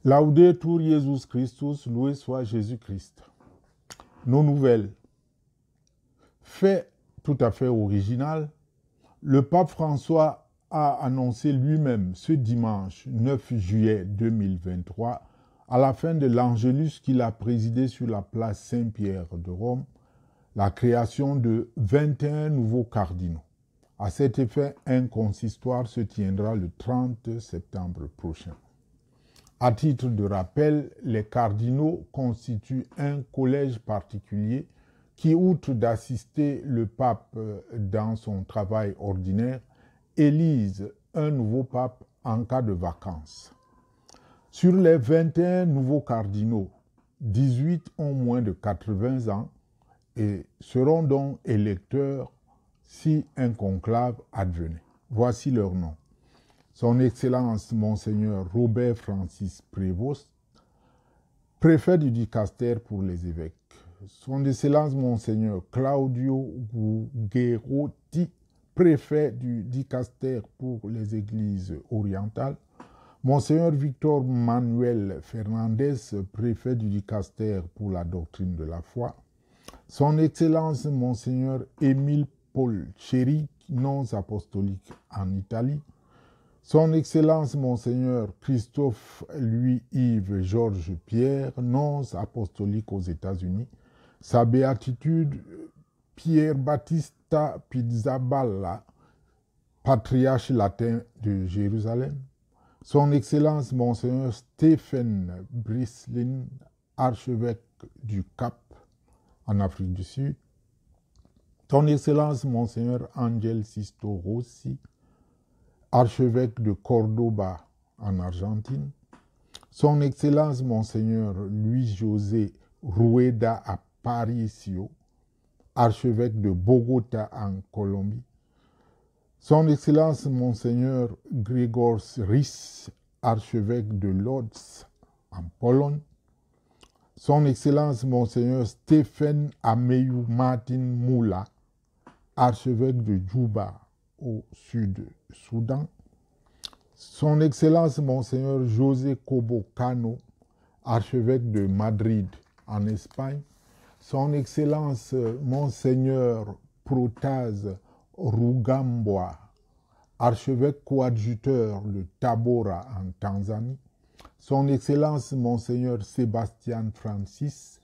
Laudetur Jesus Christus, loué soit Jésus-Christ. Nos nouvelles. Fait tout à fait original, le pape François a annoncé lui-même ce dimanche 9 juillet 2023, à la fin de l'Angélus qu'il a présidé sur la place Saint-Pierre de Rome, la création de 21 nouveaux cardinaux. À cet effet, un consistoire se tiendra le 30 septembre prochain. À titre de rappel, les cardinaux constituent un collège particulier qui, outre d'assister le pape dans son travail ordinaire, élise un nouveau pape en cas de vacances. Sur les 21 nouveaux cardinaux, 18 ont moins de 80 ans et seront donc électeurs si un conclave advenait. Voici leurs noms. Son Excellence Monseigneur Robert Francis Prévost, préfet du dicaster pour les évêques. Son Excellence Monseigneur Claudio Gugerotti, préfet du dicaster pour les églises orientales. Monseigneur Victor Manuel Fernandez, préfet du dicaster pour la doctrine de la foi. Son Excellence Monseigneur Émile Paul Chéri, nonce apostolique en Italie. Son Excellence Monseigneur Christophe Louis-Yves Georges Pierre, nonce apostolique aux États-Unis. Sa béatitude Pierre Battista Pizzaballa, patriarche latin de Jérusalem. Son Excellence Monseigneur Stephen Brislin, archevêque du Cap en Afrique du Sud. Son Excellence Monseigneur Angel Sisto Rossi, archevêque de Cordoba en Argentine. Son Excellence Monseigneur Luis-José Rueda Aparicio, archevêque de Bogota en Colombie. Son Excellence Monseigneur Grzegorz Rys, archevêque de Lodz en Pologne. Son Excellence Monseigneur Stephen Ameyu Martin Moula, archevêque de Djouba au Sud-Soudan. Son Excellence Monseigneur José Cobo Cano, archevêque de Madrid en Espagne. Son Excellence Monseigneur Protase Rugambwa, archevêque coadjuteur de Tabora en Tanzanie. Son Excellence Monseigneur Sébastien Francis,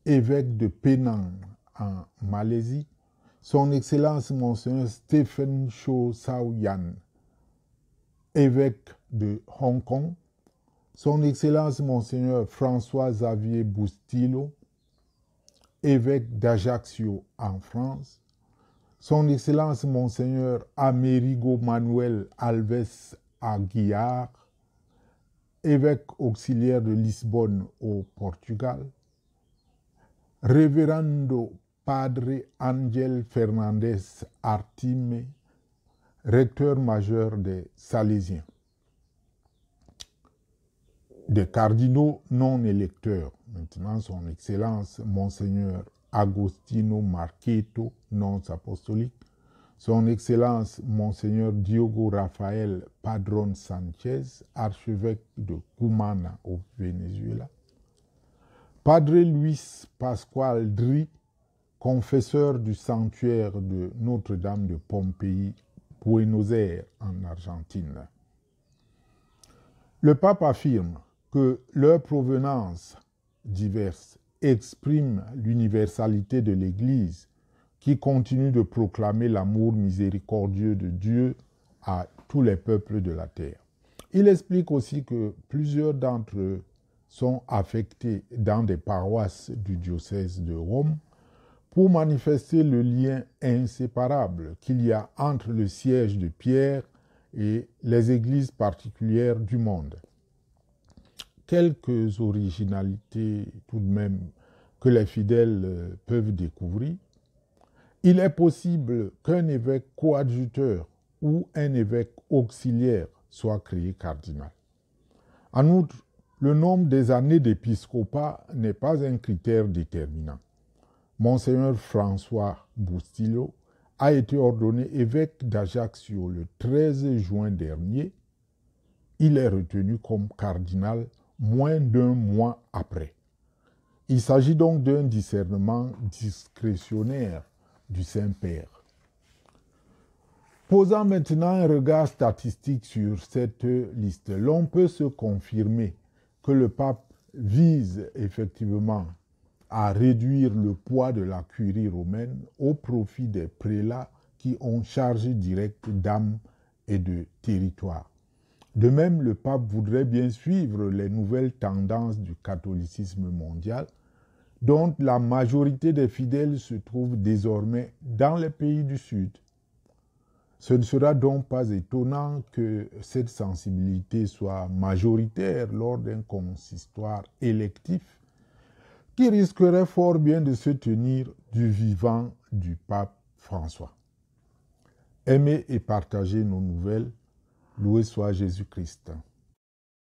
évêque de Penang en Malaisie. Son Excellence Monseigneur Stephen Cho Sao-Yan, évêque de Hong Kong. Son Excellence Monseigneur François-Xavier Bustillo, évêque d'Ajaccio en France. Son Excellence Monseigneur Amerigo Manuel Alves Aguiar, évêque auxiliaire de Lisbonne au Portugal. Reverendo Padre Ángel Fernández Artime, recteur majeur des Salésiens. Des cardinaux non électeurs. Maintenant, son Excellence Monseigneur Agostino Marqueto, nonce apostolique. Son Excellence Monseigneur Diogo Rafael Padrón Sánchez, archevêque de Cumana au Venezuela. Padre Luis Pascual Dri, confesseur du sanctuaire de Notre-Dame de Pompéi, Buenos Aires en Argentine. Le pape affirme que leurs provenances diverses expriment l'universalité de l'Église qui continue de proclamer l'amour miséricordieux de Dieu à tous les peuples de la terre. Il explique aussi que plusieurs d'entre eux sont affectés dans des paroisses du diocèse de Rome pour manifester le lien inséparable qu'il y a entre le siège de Pierre et les églises particulières du monde. Quelques originalités tout de même que les fidèles peuvent découvrir. Il est possible qu'un évêque coadjuteur ou un évêque auxiliaire soit créé cardinal. En outre, le nombre des années d'épiscopat n'est pas un critère déterminant. Monseigneur François Bustillo a été ordonné évêque d'Ajaccio le 13 juin dernier. Il est retenu comme cardinal moins d'un mois après. Il s'agit donc d'un discernement discrétionnaire du Saint-Père. Posant maintenant un regard statistique sur cette liste, l'on peut se confirmer que le pape vise effectivement à réduire le poids de la curie romaine au profit des prélats qui ont charge directe d'âmes et de territoire. De même, le pape voudrait bien suivre les nouvelles tendances du catholicisme mondial, dont la majorité des fidèles se trouve désormais dans les pays du Sud. Ce ne sera donc pas étonnant que cette sensibilité soit majoritaire lors d'un consistoire électif qui risquerait fort bien de se tenir du vivant du pape François. Aimez et partagez nos nouvelles. Loué soit Jésus-Christ.